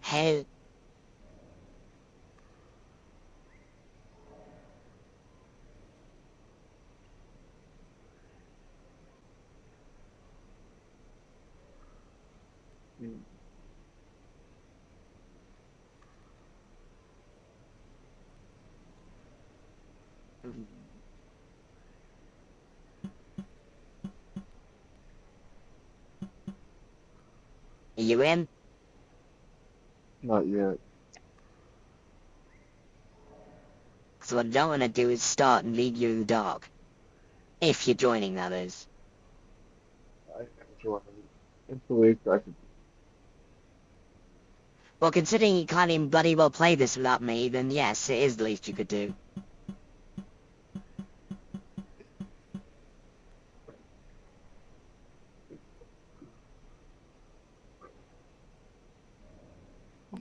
Hey. Are you in? Not yet. So what I don't want to do is start and leave you in the dark. If you're joining, that is. I am joining. I'm fully excited. Well, considering you can't even bloody well play this without me, then yes, it is the least you could do.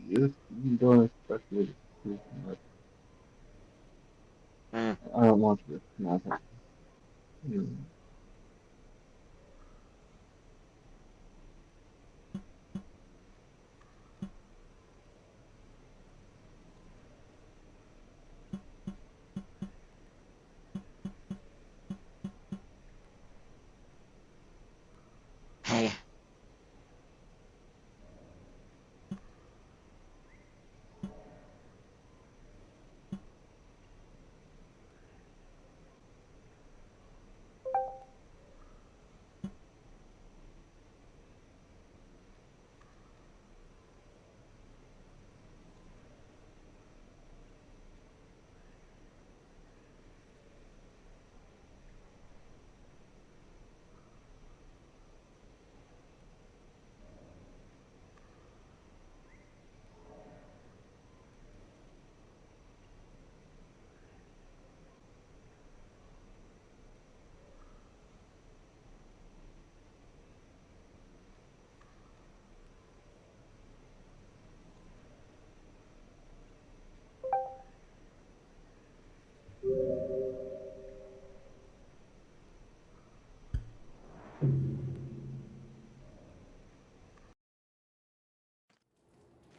Yes, you don't expect me to do much. Hmm. I don't want to. Not happen. Hmm. Hey.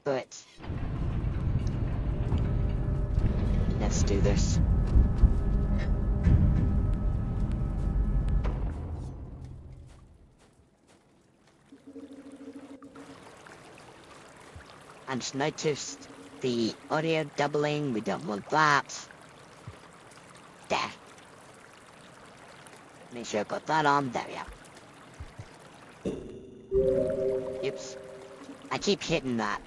But let's do this. I just noticed the audio doubling. We don't want that. There. Make sure I got that on. There we are. Oops. I keep hitting that.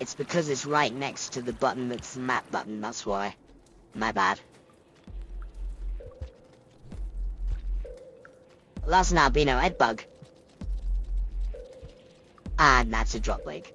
It's because it's right next to the button that's the map button, that's why. My bad. Last albino head bug. And that's a drop leg.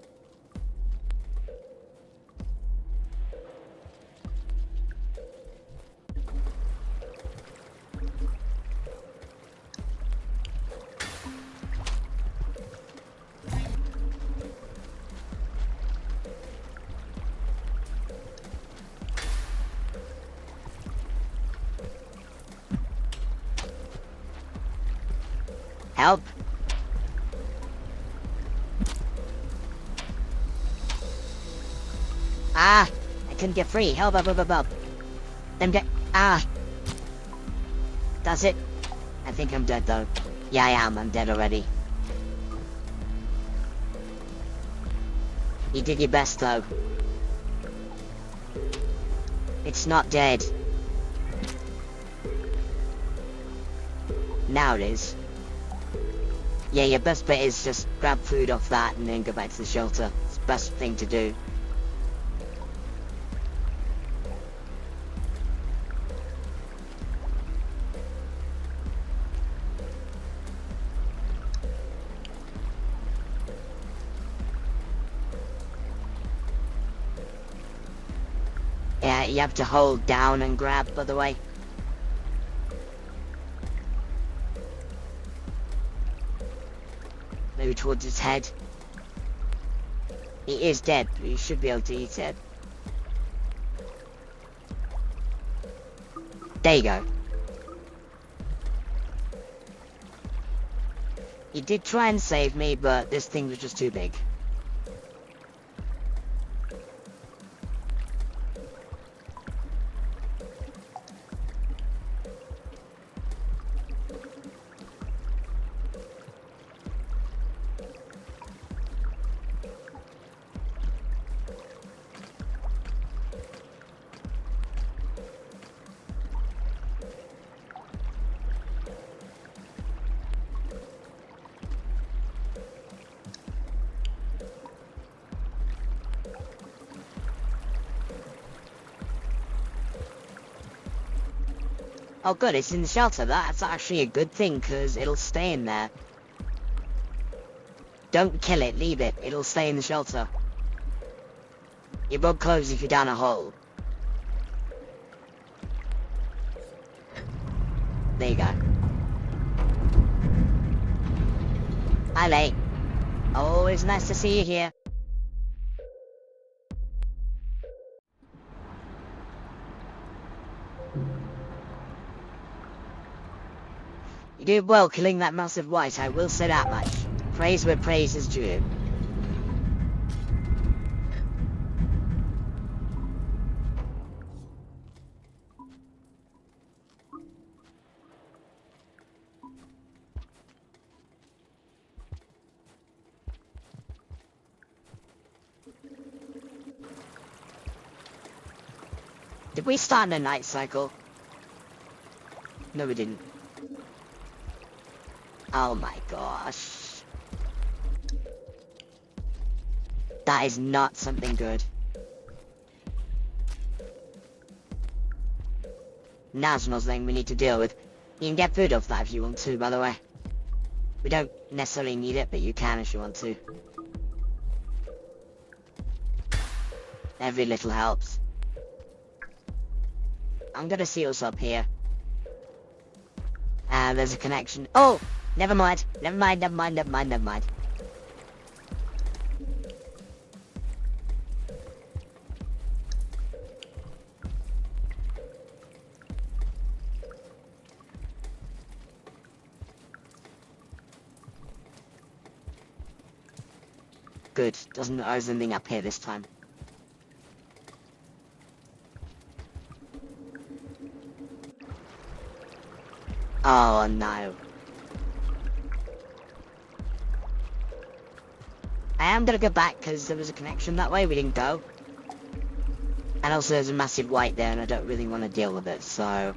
Help! Ah! I couldn't get free. Help, help. Them get... Ah! That's it. I think I'm dead though. Yeah, I am. I'm dead already. You did your best though. It's not dead. Now it is. Yeah, your best bet is just grab food off that and then go back to the shelter. It's the best thing to do. Yeah, you have to hold down and grab, by the way. Maybe towards his head. He is dead, but you should be able to eat it. There you go. He did try and save me, but this thing was just too big. Oh good, it's in the shelter. That's actually a good thing, because it'll stay in there. Don't kill it, leave it. It'll stay in the shelter. It won't close if you're down a hole. There you go. Hi, Late. Always nice to see you here. You did well killing that massive white, I will say that much. Praise where praise is due. Did we start a night cycle? No, we didn't. Oh my gosh. That is not something good. Now's not something we need to deal with. You can get food off that if you want to, by the way. We don't necessarily need it, but you can if you want to. Every little helps. I'm gonna see what's up here. There's a connection. Oh! Never mind. Never mind, never mind, never mind, never mind. Good. Doesn't owe us anything up here this time. Oh no. I am gonna go back because there was a connection that way, we didn't go. And also there's a massive white there and I don't really want to deal with it, so...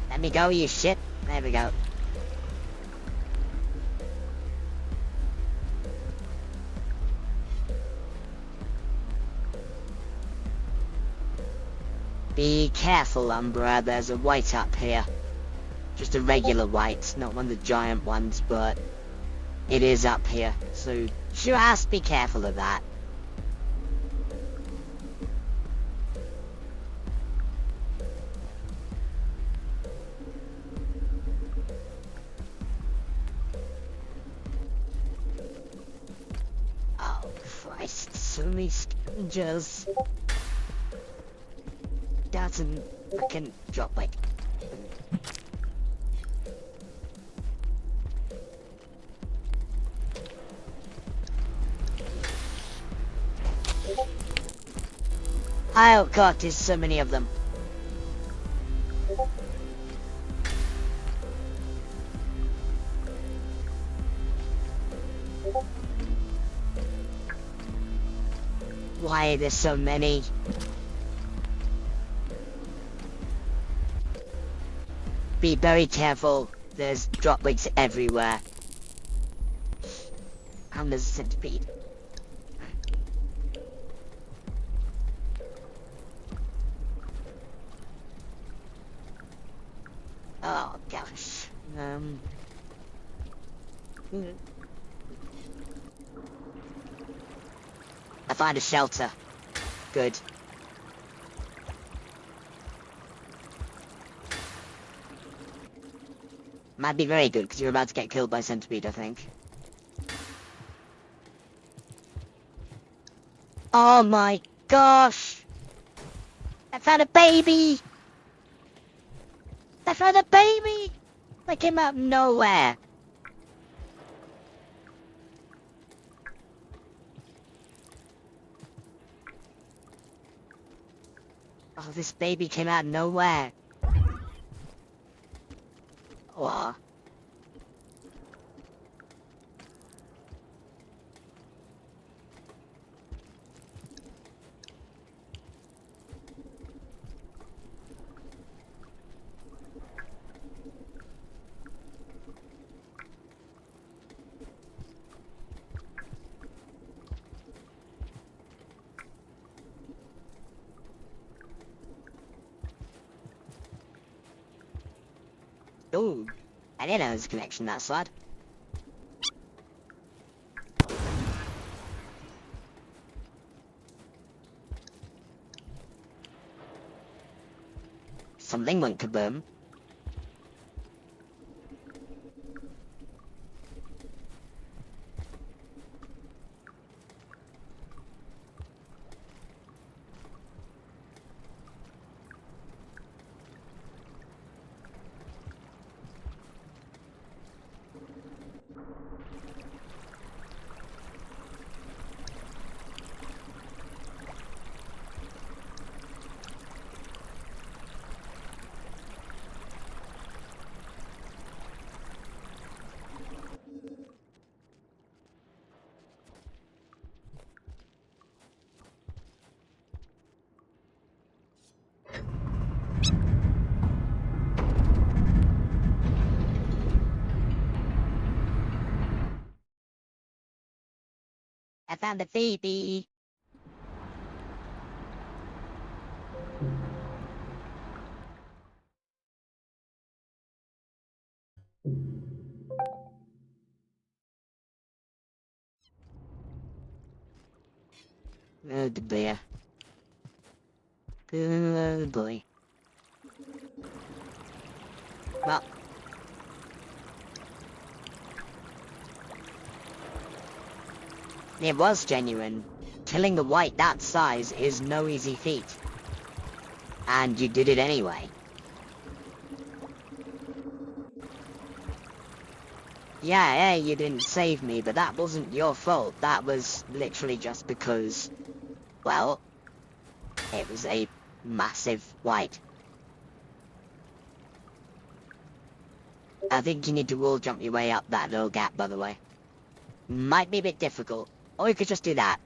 Let me go, you shit. There we go. Be careful, Umbra, there's a white up here. Just a regular white, not one of the giant ones, but it is up here. So just be careful of that. Oh Christ, so many scavengers. That's a fucking drop like. Oh god, there's so many of them. Why are there so many? Be very careful, there's droplets everywhere. And there's a centipede. Oh, gosh. I find a shelter. Good. Might be very good, because you're about to get killed by centipede, I think. Oh my gosh! I found a baby! I found a baby! They came out of nowhere. Oh, this baby came out of nowhere. What? Ooh, I didn't know there was a connection that side. Something went kaboom. I found a baby. Oh, the bear. Good boy. Well, it was genuine. Killing the white that size is no easy feat. And you did it anyway. Yeah, you didn't save me, but that wasn't your fault. That was literally just because, well, it was a massive white. I think you need to wall jump your way up that little gap, by the way. Might be a bit difficult. Or you could just do that.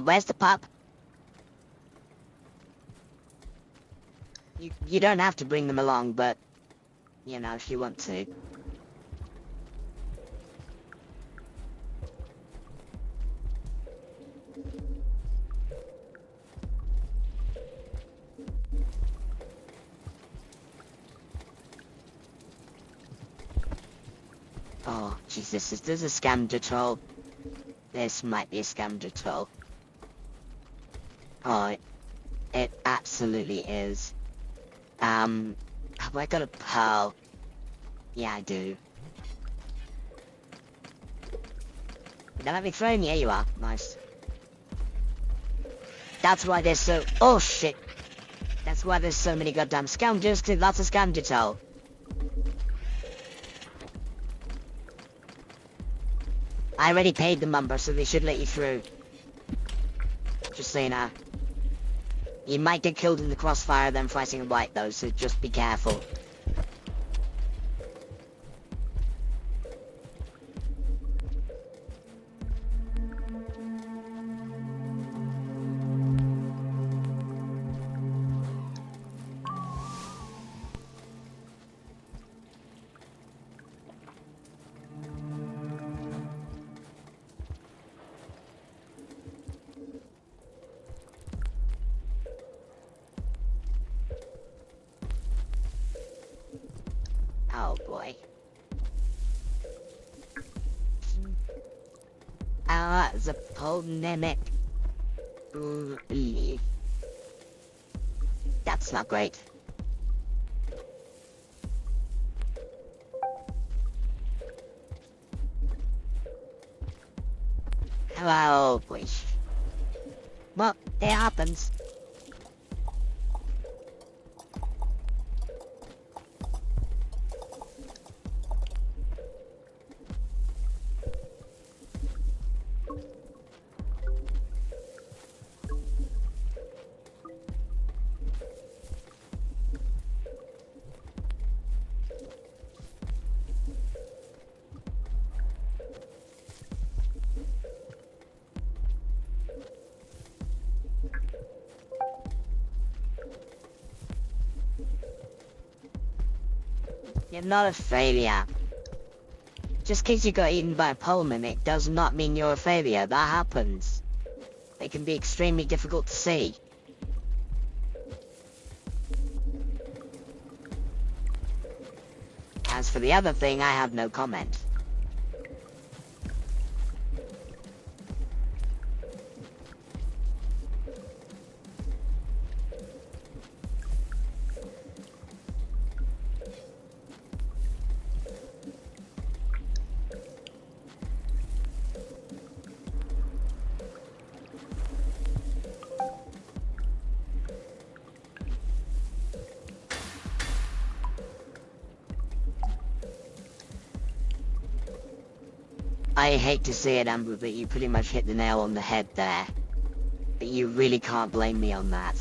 Where's the pup? You don't have to bring them along, but, you know, if you want to. Oh, Jesus, is this a scavenger troll? This might be a scavenger troll. Oh, it absolutely is. Have I got a pearl? Yeah, I do. Don't let me throw me. Here you are. Nice. That's why there's so... Oh, shit. That's why there's so many goddamn scavengers, because lots of scavenger troll. I already paid the number, so they should let you through. Just so you know. You might get killed in the crossfire then fighting a white, though, so just be careful. Oh boy. The polemic. That's not great. Hello, boy. Well, it happens. You're not a failure. Just cause you got eaten by a pole mimic does not mean you're a failure. That happens. They can be extremely difficult to see. As for the other thing, I have no comment. I hate to say it, Amber, but you pretty much hit the nail on the head there. But you really can't blame me on that.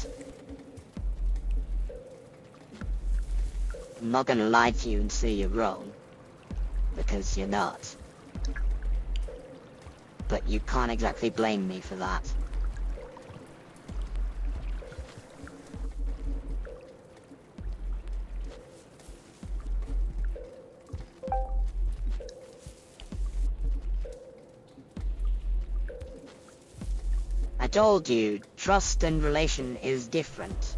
I'm not gonna lie to you and say you're wrong. Because you're not. But you can't exactly blame me for that. I told you, trust and relation is different.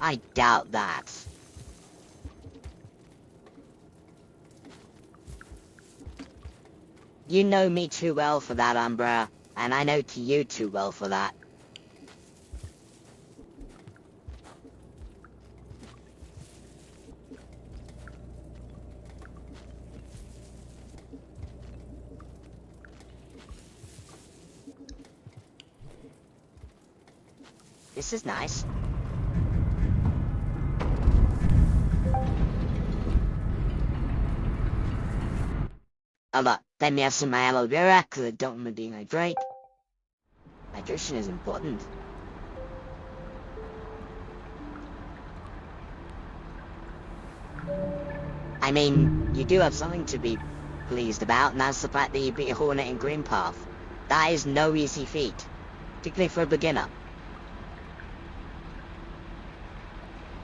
I doubt that. You know me too well for that, Umbra, and I know to you too well for that. This is nice. Look, let me have some aloe vera, cause I don't want to dehydrate. Hydration is important. I mean, you do have something to be pleased about, and that's the fact that you beat a Hornet in Green Path. That is no easy feat, particularly for a beginner.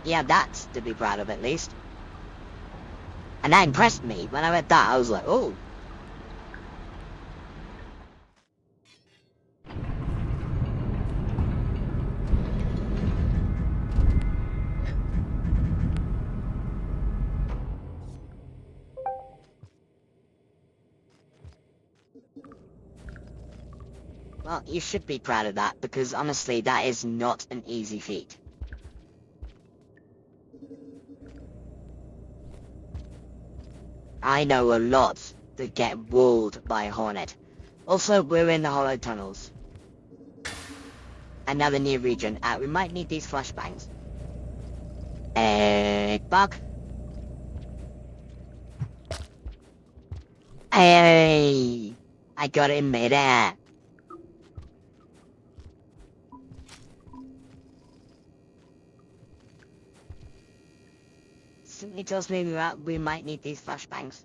Yeah, that's to be proud of at least. And that impressed me. When I read that, I was like, oh. Well, you should be proud of that, because honestly, that is not an easy feat. I know a lot that get walled by a Hornet. Also, we're in the hollow tunnels. Another new region. We might need these flashbangs. Bug. Hey! I got it in midair. Simply tells me we might need these flashbangs.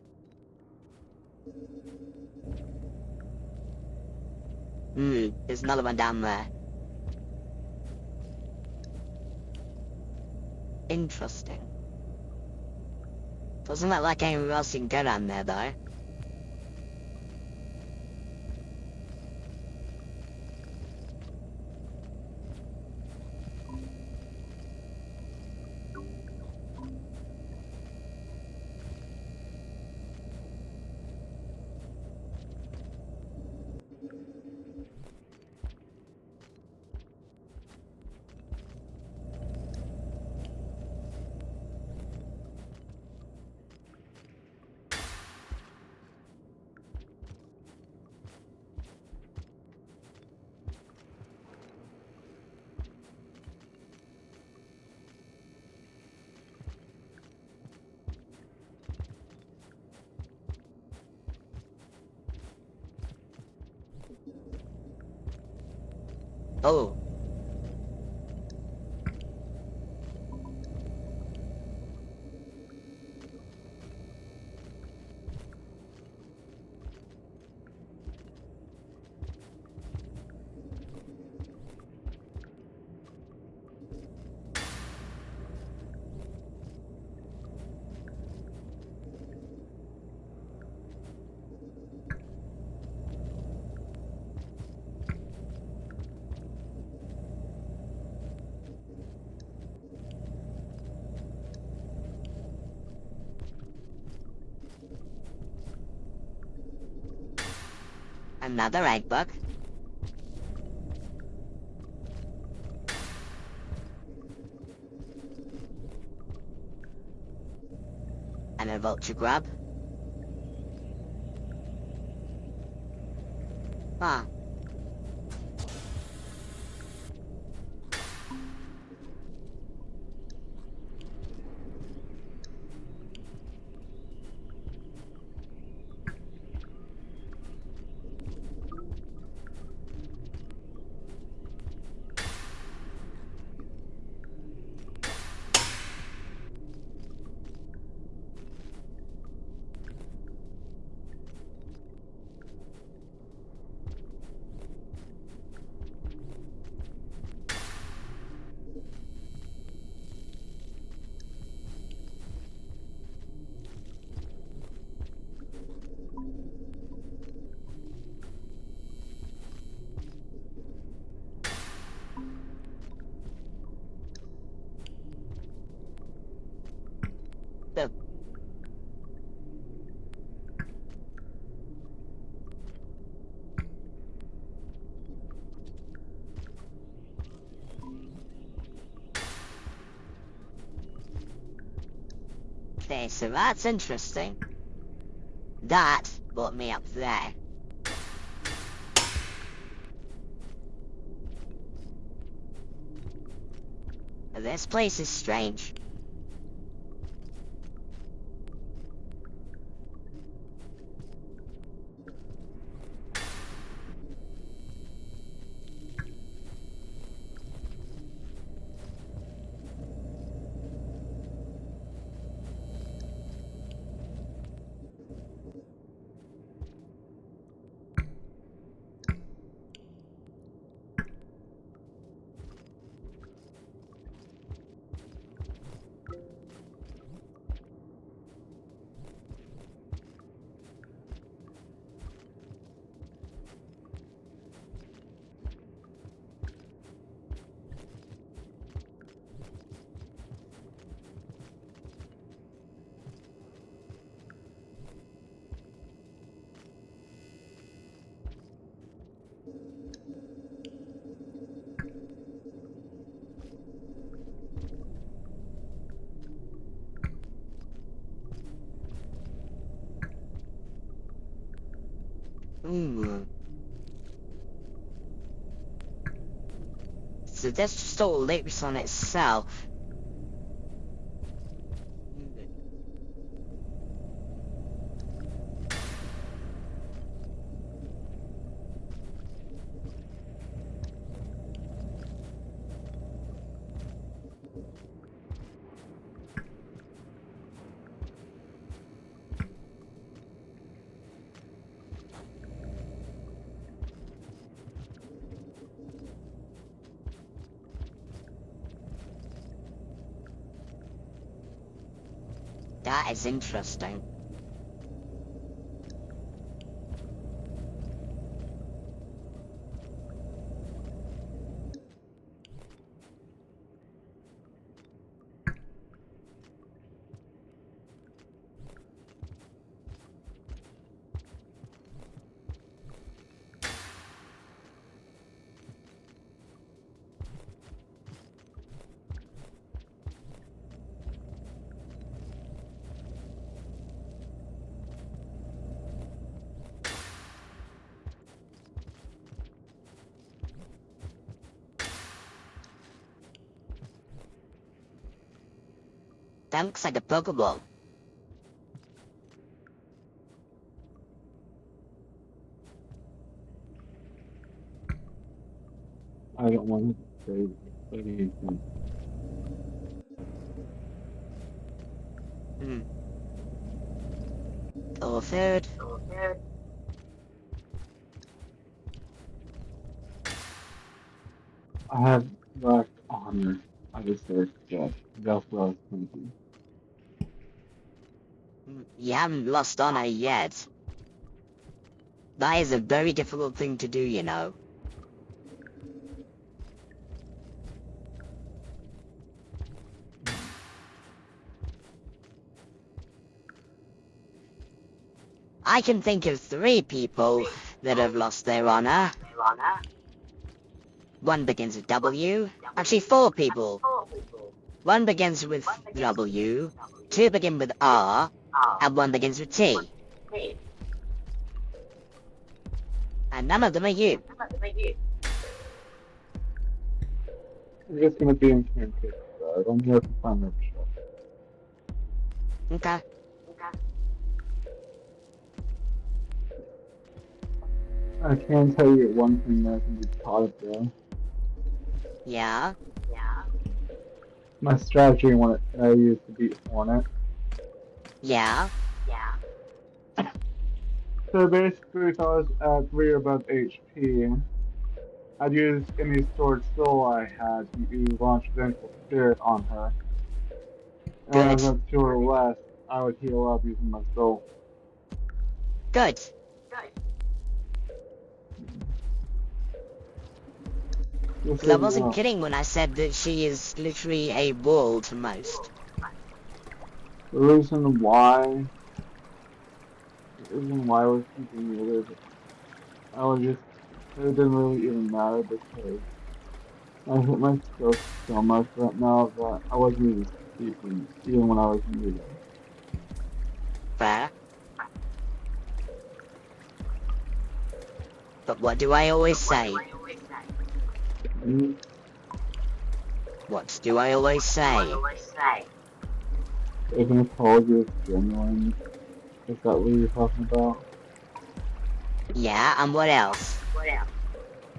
There's another one down there. Interesting. Doesn't look like anywhere else you can go down there, though. Oh. Another egg bug. And a vulture grub. Ah. The Okay, so that's interesting. That brought me up there. This place is strange. Ooh. So that's just all loops on itself. That is interesting. That looks like a Pokeball. I don't want to say anything. Hmm. Or third. I have lacked honor. I just said that. That's what I was thinking. You haven't lost honor yet. That is a very difficult thing to do, you know. I can think of 3 people that have lost their honor. One begins with W. Actually, 4 people. One begins with W, 2 begin with R, and 1 begins with T. And none of them are you. I'm just gonna be in Kansas. I'm here to find that shop. Okay. I can tell you one thing that can be taught of though. Yeah. My strategy when I used to beat Hornet. Yeah. So basically, if I was at 3 or above HP, I'd use any stored soul I had to launch Vengeful Spirit on her. And when I Good. was at 2 or less, I would heal up using my soul. Good. Just Because so I you wasn't know. kidding when I said that she is literally a wall to most. The reason why was keeping me alive, I was just, it didn't really even matter because I hit my skills so much right now that I wasn't even speaking, even when I was muted. Fair. But what do I always say? Mm, What do I always say? If an apology is genuine, is that what you're talking about? Yeah, and what else?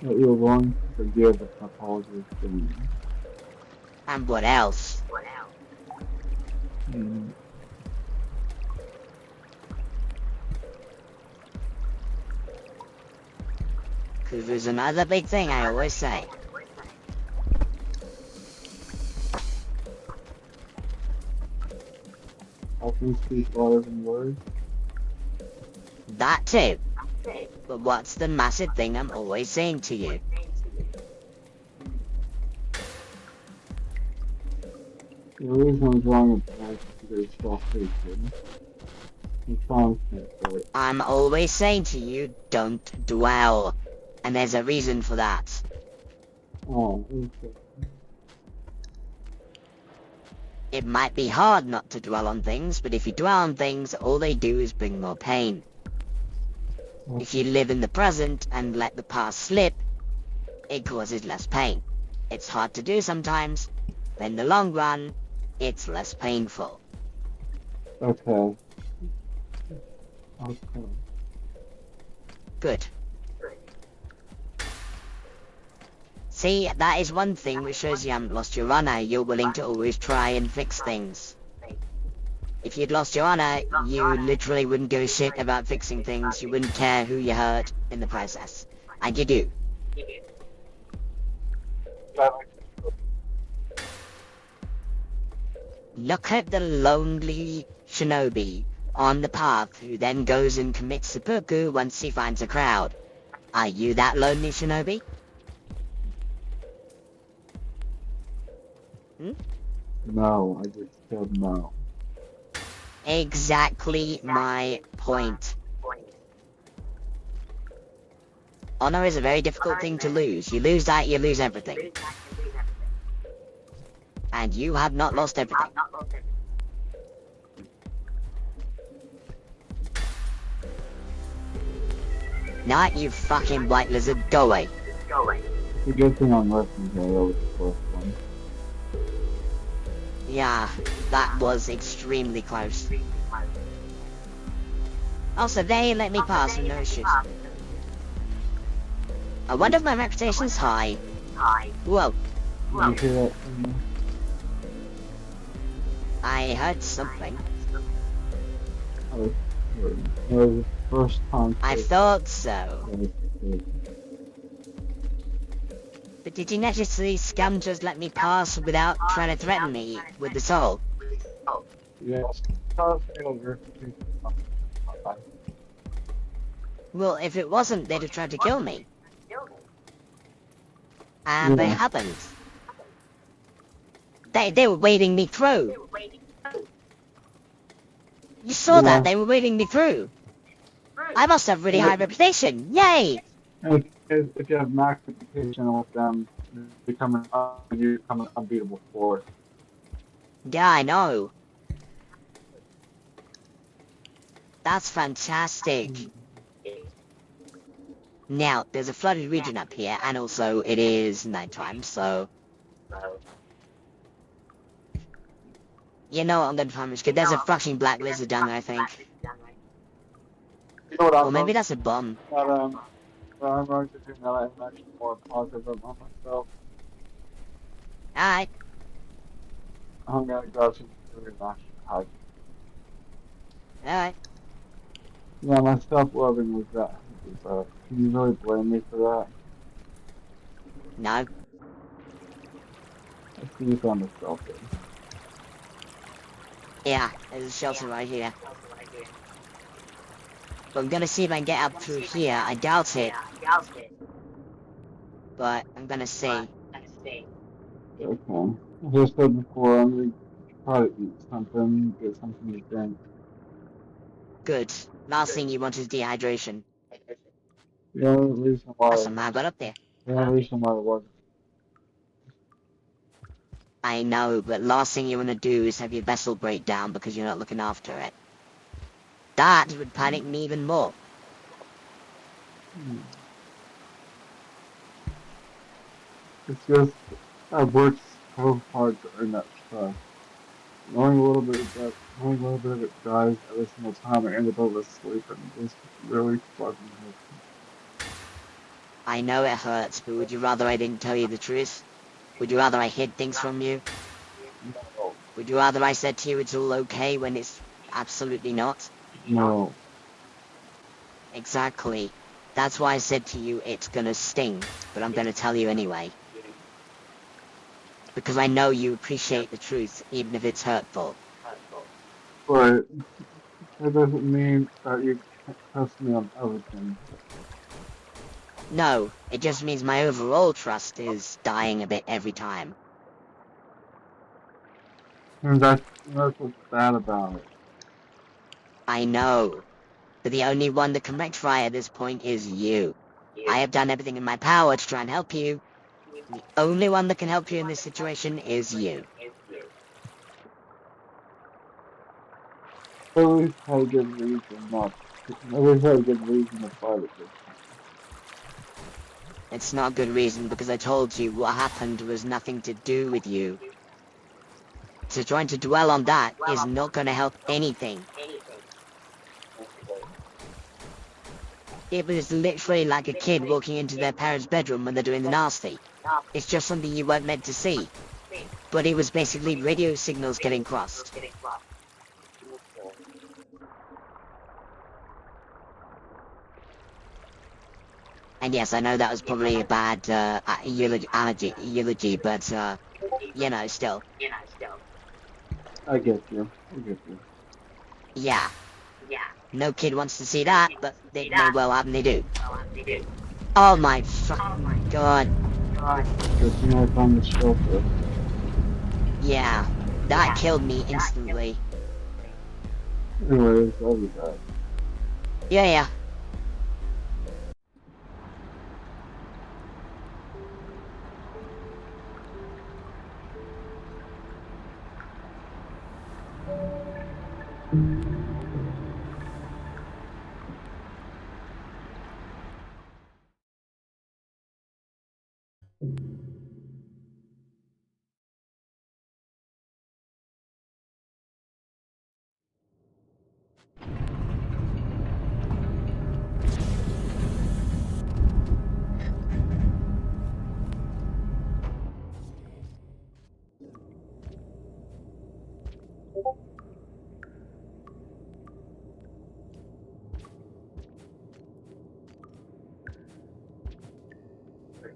That you're willing to forgive if an apology is genuine. And what else? Mm, Because there's another big thing I always say. Actions speak louder than words. That too. But what's the massive thing I'm always saying to you? The reason I'm drawing a blank is because it's self-hatred. I'm constant, but I'm always saying to you, don't dwell. And there's a reason for that. okay. It might be hard not to dwell on things, but if you dwell on things, all they do is bring more pain. If you live in the present and let the past slip, it causes less pain. It's hard to do sometimes, but in the long run, it's less painful. Okay. Okay. Good. See, that is one thing which shows you haven't lost your honor. You're willing to always try and fix things. If you'd lost your honor, you literally wouldn't give a shit about fixing things. You wouldn't care who you hurt in the process. And you do. Look at the lonely shinobi on the path who then goes and commits seppuku once he finds a crowd. Are you that lonely shinobi? Hmm? No, I just said no. Exactly my point. Honor is a very difficult thing to lose. You lose that, you lose everything. And you have not lost everything. Not you fucking white lizard, go away. It's a good thing I'm listening to. That was the first one. Yeah, that was extremely close. Also, they let me pass with no issues. I wonder if my reputation's high. Whoa, Did you hear that from me? I heard something. I was hearing. It was the first time. I thought so. So, But did you notice these scum just let me pass without trying to threaten me with the soul? yes. Toss it over. Well, if it wasn't, they'd have tried to kill me. And they Yeah. haven't. They were wading me through. You saw that, they were wading me through. I must have really high reputation. Yay! If you have max reputation with them, you become an unbeatable force. Yeah, I know. That's fantastic. Now, there's a flooded region up here, and also it is nighttime, so... You know what I'm gonna promise you, there's a fucking black lizard down there, I think. You know what Or maybe that's a bum. what I'm going to do now that I'm actually more positive about myself. Alright, I'm gonna grab some food and actually hug. alright. Yeah, my self-loving was that. Can you really blame me for that? No. I see you found a selfie. Yeah, there's a shelter right here. But I'm gonna see if I can get up through here. I doubt it. But I'm gonna see. Okay. As I said before, I'm gonna try to eat something, get something to drink. Good. Last thing you want is dehydration. The only reason That's why, something I got up there. the only reason why it wasn't. I know, but last thing you want to do is have your vessel break down because you're not looking after it. That would panic me even more. It's just, I worked so hard to earn that trust. Knowing a little bit of it dies every single time I ended up asleep and just really fucking hurt. I know it hurts, but would you rather I didn't tell you the truth? Would you rather I hid things from you? No, Would you rather I said to you it's all okay when it's absolutely not? no. Exactly. That's why I said to you it's gonna sting, but I'm gonna tell you anyway. Because I know you appreciate the truth, even if it's hurtful. But that doesn't mean that you can't trust me on everything. No, it just means my overall trust is dying a bit every time. And that's what's bad about it. I know, but the only one that can rectify at this point is you. I have done everything in my power to try and help you. The only one that can help you in this situation is you. At least had a good reason not. At least had a good reason to fight it this time. It's not a good reason because I told you what happened was nothing to do with you. So trying to dwell on that is not going to help anything. It was literally like a kid walking into their parents' bedroom when they're doing the nasty. It's just something you weren't meant to see. But it was basically radio signals getting crossed. And yes, I know that was probably a bad eulogy, but, you know, still. I get you. I get you. Yeah, no kid wants to see that, but they may well have and they do. Oh my fucking god. Good thing I found the shelter. Yeah, that killed me instantly. Anyways, I'll be back. Yeah, yeah.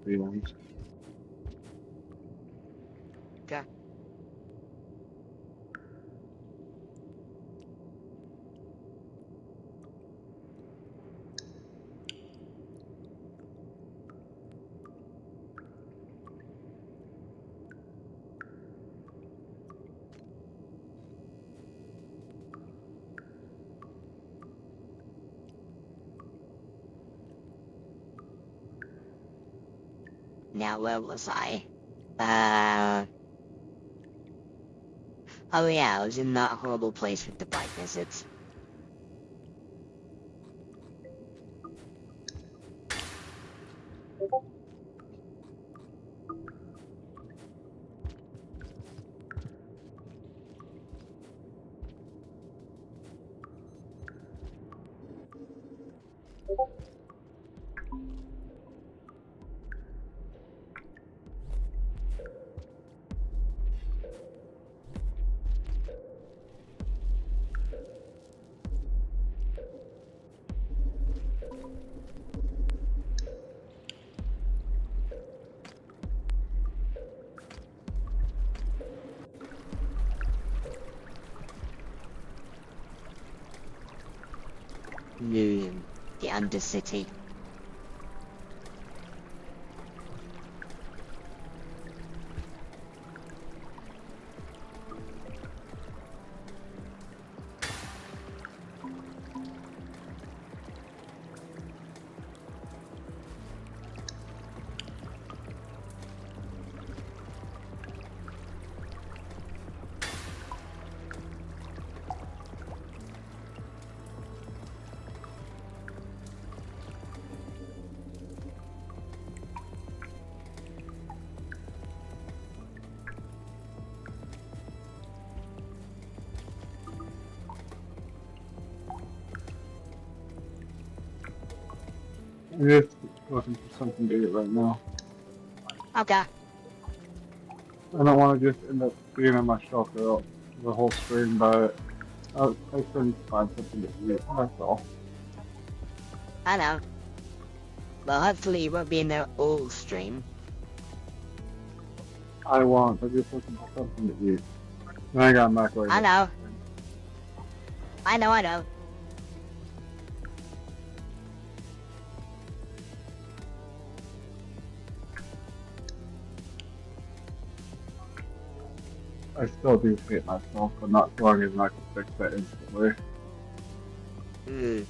Feelings. Okay. Now where was I? Oh yeah, I was in that horrible place with the bike visits. Noon, the Undercity. I'm just looking for something to eat right now. Okay. I don't want to just end up being in my shelter the whole stream, but I still need to find something to eat. That's all. I know. Well, hopefully you won't be in there all stream. I'm just looking for something to eat. And I got a microwave. I know. I know, I know. I still do hate myself for not throwing as I can fix that instantly. Hmm.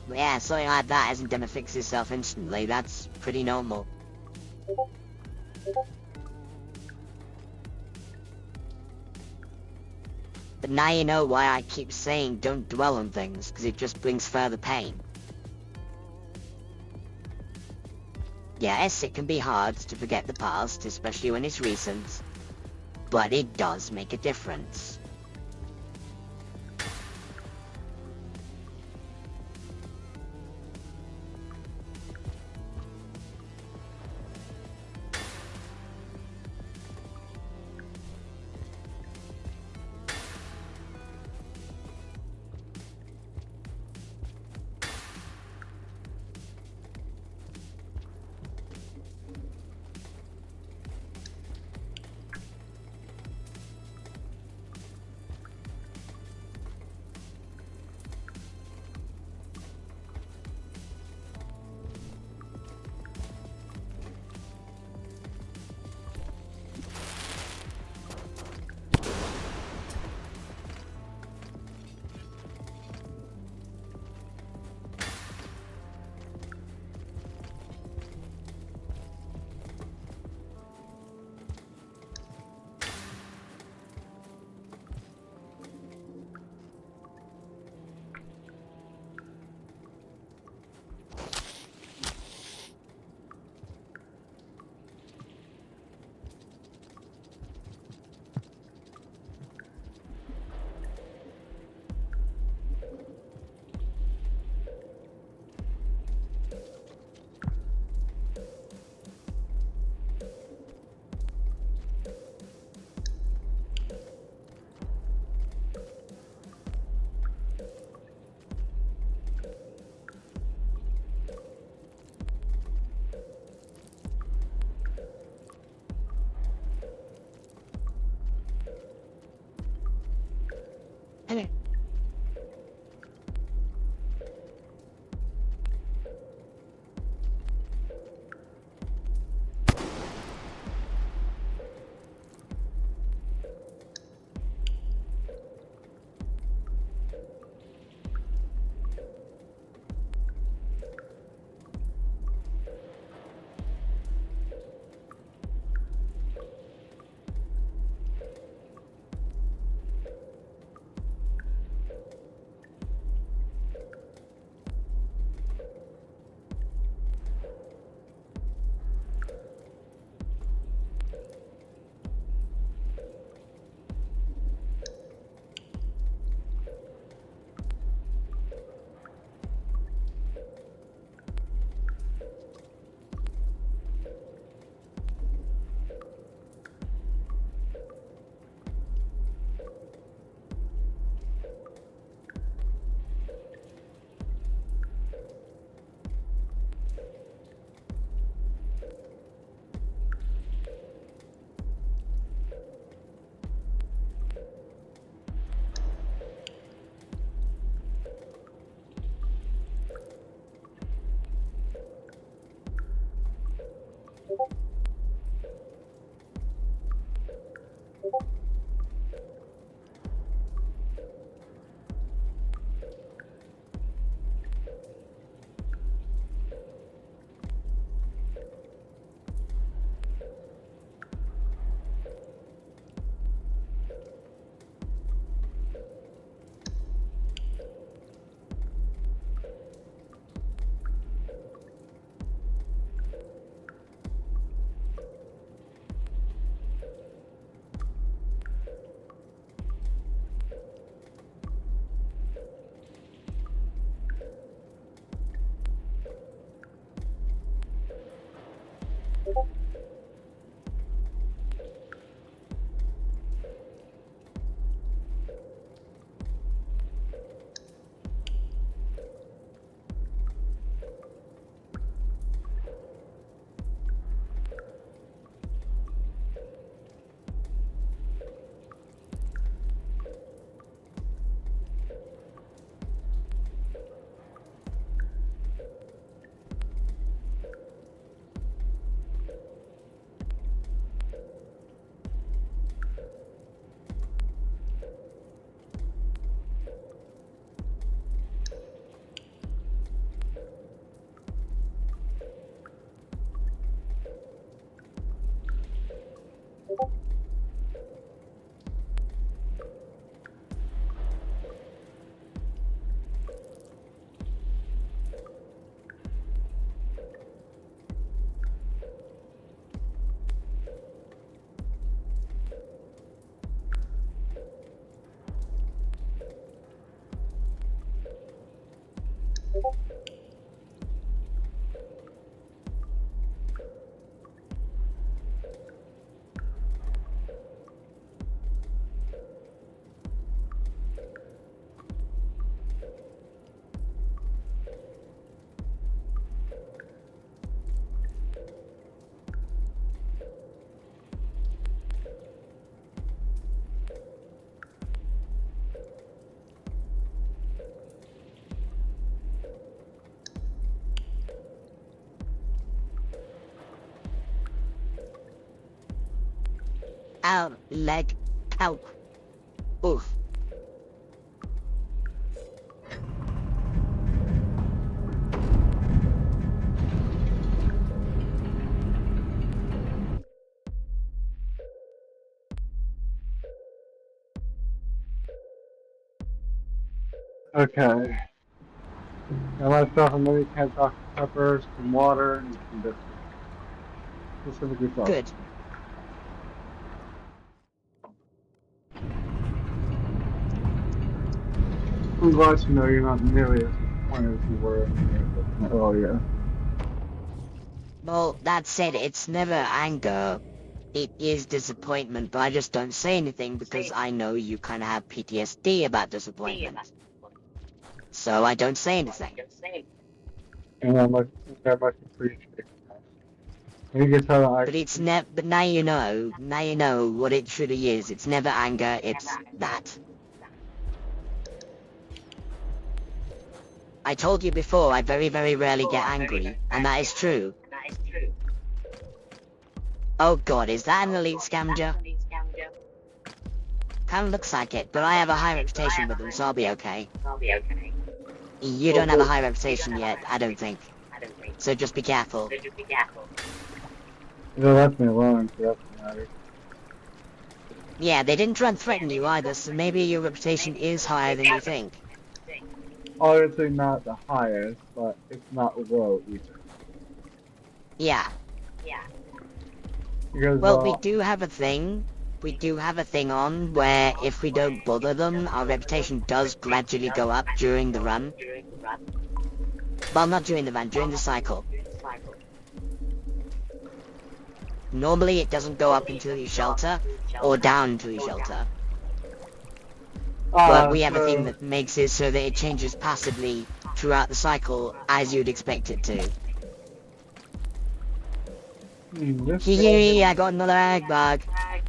But yeah, something like that isn't gonna fix itself instantly. That's pretty normal. But now you know why I keep saying don't dwell on things, because it just brings further pain. Yes, it can be hard to forget the past, especially when it's recent, but it does make a difference. Hello. Ow, leg. Ow. Oof. Okay. Got myself a mini can of Dr. Pepper, some water, and some biscuits. Specifically sauce. Good. I'm glad to know you're not nearly as disappointed as you were earlier. Well, that said, it's never anger. It is disappointment, but I just don't say anything because I know you kind of have PTSD about disappointment. So I don't say anything. And I much appreciate that. And you can tell I But it's never. But now you know. Now you know what it truly is. It's never anger. It's that. I told you before I very, very rarely get angry, and that is true. Oh god, is that an elite scavenger? Kinda looks like it, but I have a high reputation with them, so I'll be okay. You don't have a high reputation yet, I don't think. So just be careful. You left me alone, so that's what matters. Yeah, they didn't try and threaten you either, so maybe your reputation is higher than you think. Obviously not the highest, but it's not low either. Yeah. Because, Well, we do have a thing. We do have a thing on where if we don't bother them, our reputation does gradually go up during the run. Well, not during the run, during the cycle. Normally it doesn't go up until you shelter, or down until you shelter. But we have a thing that makes it so that it changes passively throughout the cycle as you'd expect it to. I got another egg bug.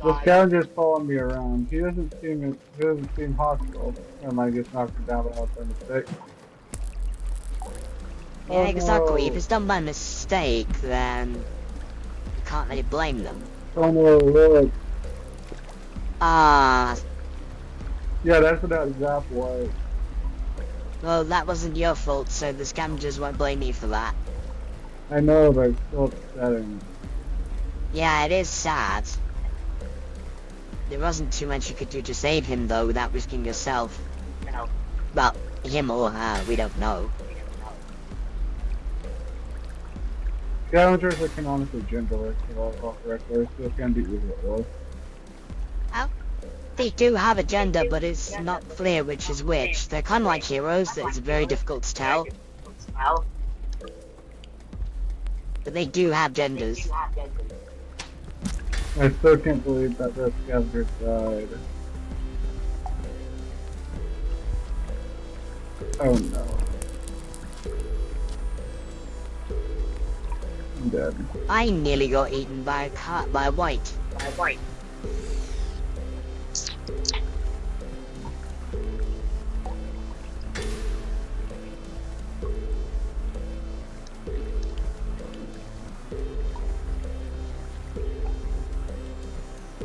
The scavenger's following me around. He doesn't seem hostile. Am I just knocked him down without a mistake? Yeah, exactly. If it's done by mistake, then you can't really blame them. Oh no, look. Ah, Yeah, that's what that zap was. well, that wasn't your fault, so the scavengers won't blame you for that. I know, but it's still upsetting. Yeah, it is sad. There wasn't too much you could do to save him, though, without risking yourself. Well, him or her, we don't know. Scavengers are canonically genderless, if I recall correctly, so it can be either or. Oh, they do have a gender, but it's not clear which is which. They're kind of like heroes that it's very difficult to tell. But they do have genders. I still can't believe that the scavenger died. Oh no. I'm dead. I nearly got eaten by a cat, by a white.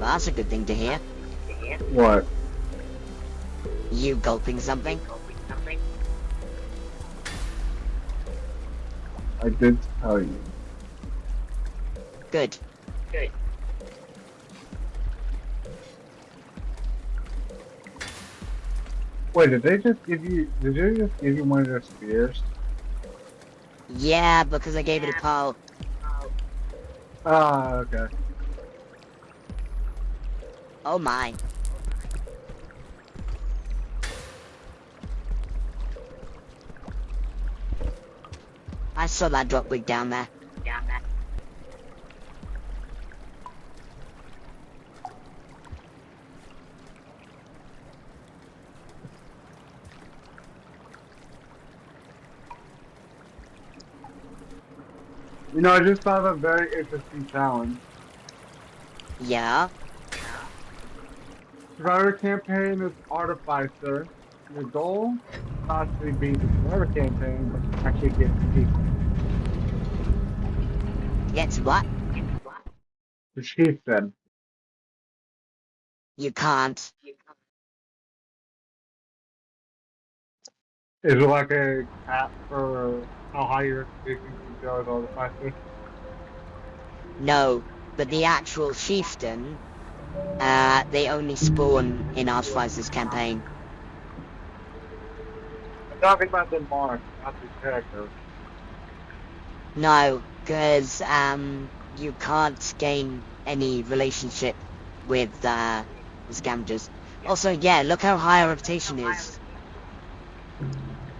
Well, that's a good thing to hear. What? You gulping something? I did tell you. Good. Wait, did they just give you one of their spears? Yeah, because I gave it a Paul. Ah, okay. Oh my. I saw that drop wig down there. You know, I just thought of a very interesting challenge. Yeah? Survivor campaign is Artificer. Your goal possibly be the Survivor campaign, but you actually get people. Gets what? The chief said. You can't. Is it like a cap for how high your reputation can go as Artificer? No. But the actual chieftain, they only spawn in Artificer's campaign. I'm talking about the mark, not the character. No, because, you can't gain any relationship with, the scavengers. Also, yeah, look how high our reputation is.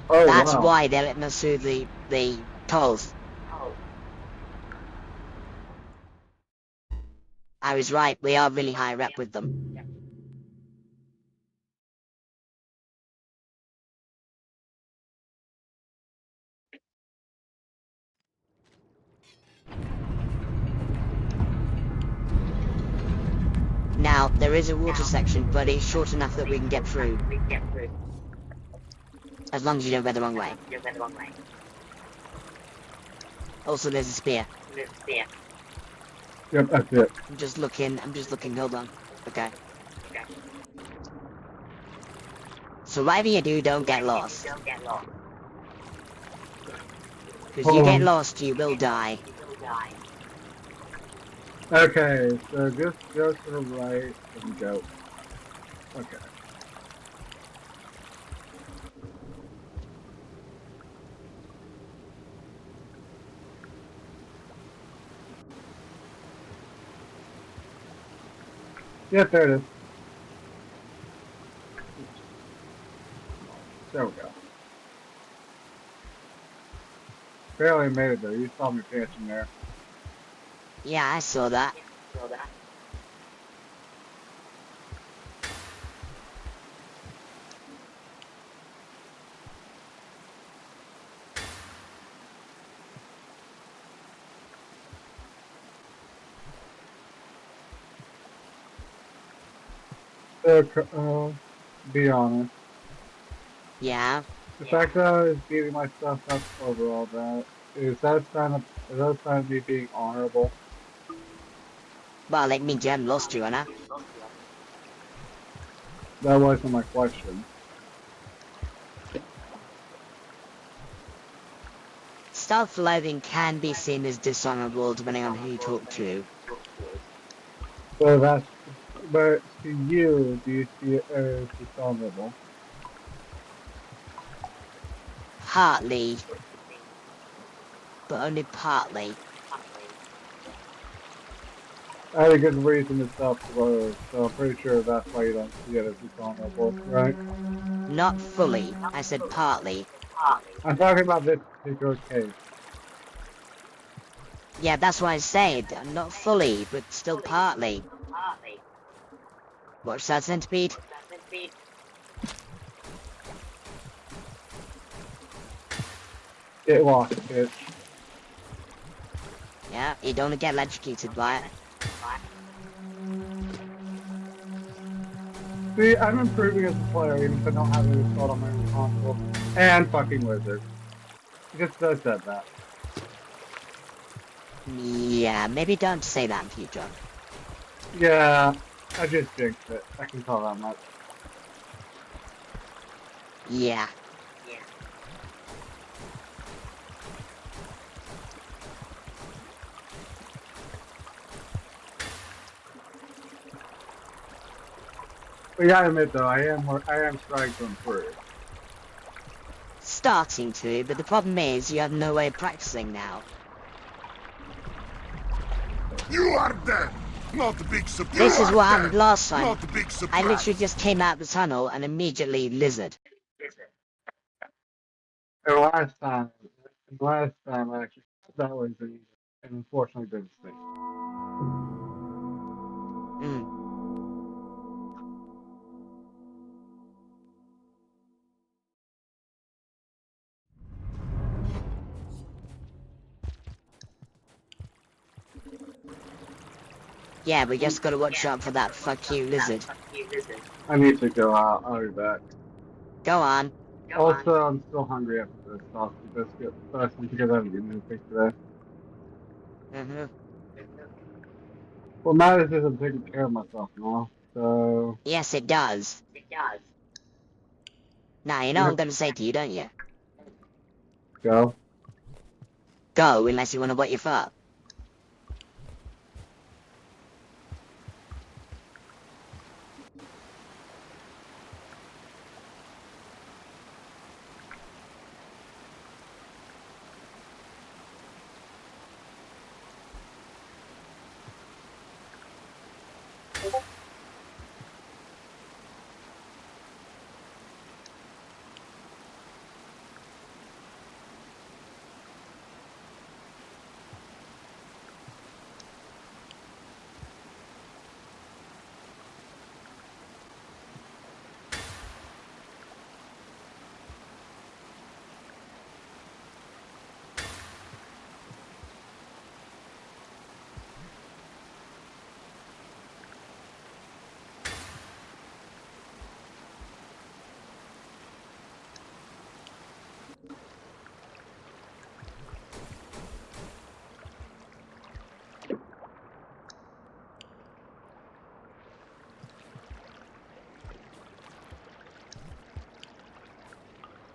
Oh, That's wow. why they're letting us through the tolls. I was right, we are really high rep with them. Now, there is a water section, but it's short enough that we can get through. As long as you don't go the wrong way. Also, there's a spear. Yep, that's it. I'm just looking, hold on. Okay. So whatever you do, don't get lost. Because you get Hold on. lost, you will die. Okay, so just go to the right and go. Okay. Yep, there it is. There we go. Barely made it though. You saw me dancing there. Yeah, I saw that. Be honest. Yeah. The fact that I was beating myself up over all that, is that a sign of me being honorable? Well, it means you haven't lost you, Anna. That wasn't my question. Self-loathing can be seen as dishonorable depending on who you talk to. So that's, but to you, do you see it as dishonorable? Partly. But only partly. I had a good reason to self-loathe, so I'm pretty sure that's why you don't see it as dishonorable, right? Not fully. I said partly. I'm talking about this particular case. Yeah, that's what I said. Not fully, but still partly. Watch that centipede. Get lost, bitch. Yeah, you don't get electrocuted by it. See, I'm improving as a player even if I don't have it installed on my own console. And fucking wizard. Just as I said that. Yeah, maybe don't say that in future. Yeah, I just jinxed it. I can tell that much. Yeah. But yeah, I admit though, I am starting to improve. Starting to, but the problem is you have no way of practicing now. You are dead! Not a big surprise. This is what happened last time. Not a big surprise. I literally just came out the tunnel and immediately lizard. And last time actually, that was an unfortunately good mistake. Mm. Yeah, we just gotta watch out for that fuck you lizard. I need to go out. I'll be back. Go on. Also, I'm still hungry after this sausage biscuit, but I think because I haven't eaten anything today. Mm-hmm. What matters is I'm taking care of myself now, so... Yes, it does. Now, you know what I'm gonna say to you, don't you? Go. Go, unless you wanna wet your foot.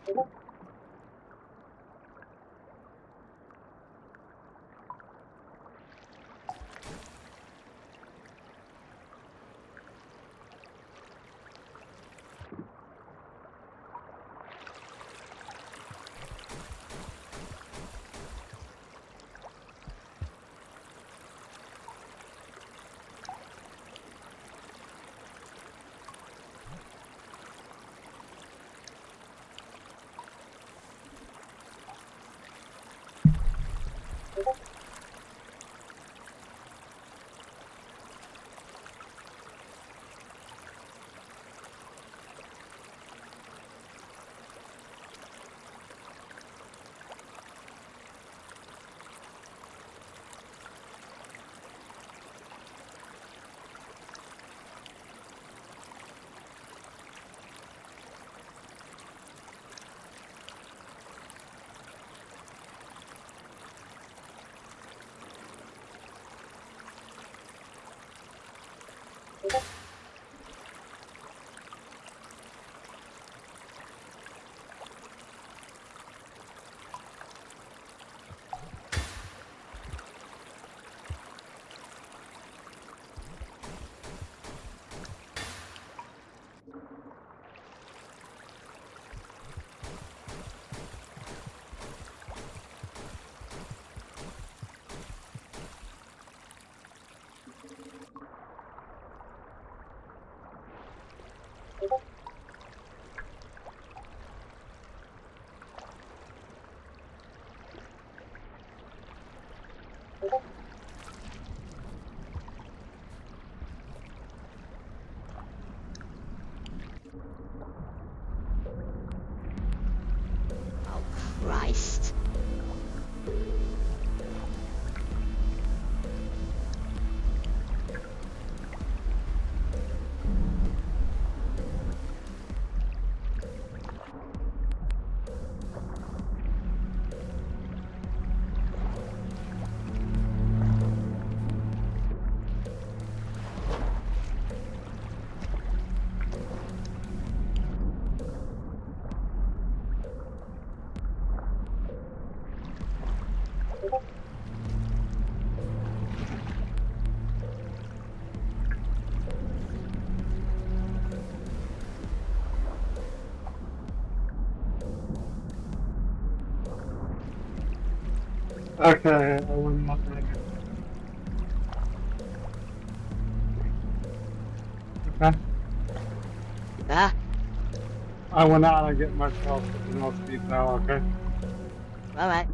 Oh, Christ. Okay, I wouldn't want that. Okay. Huh? I went out and get myself something else to eat now, okay? Alright.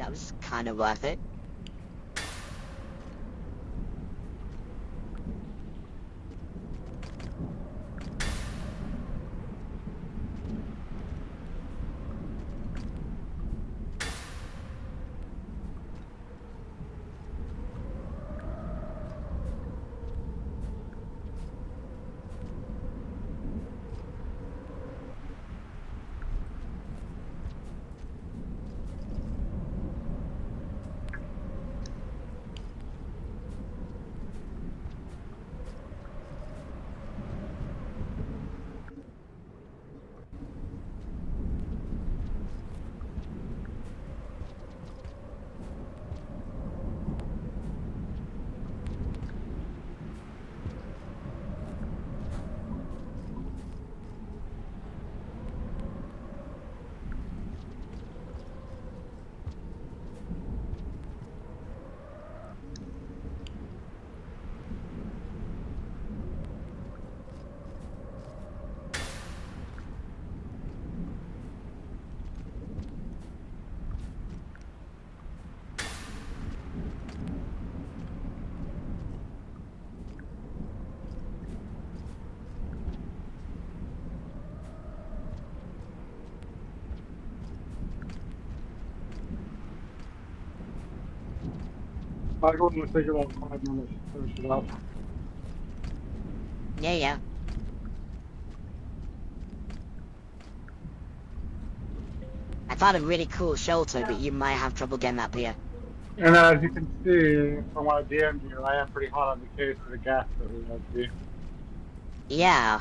That was kind of worth it. Michael, I'm gonna take about 5 minutes to finish it up. Yeah, yeah. I found a really cool shelter, but you might have trouble getting up here. And as you can see from what I DM'd you, I am pretty hot on the case for the gas that we have to. Yeah.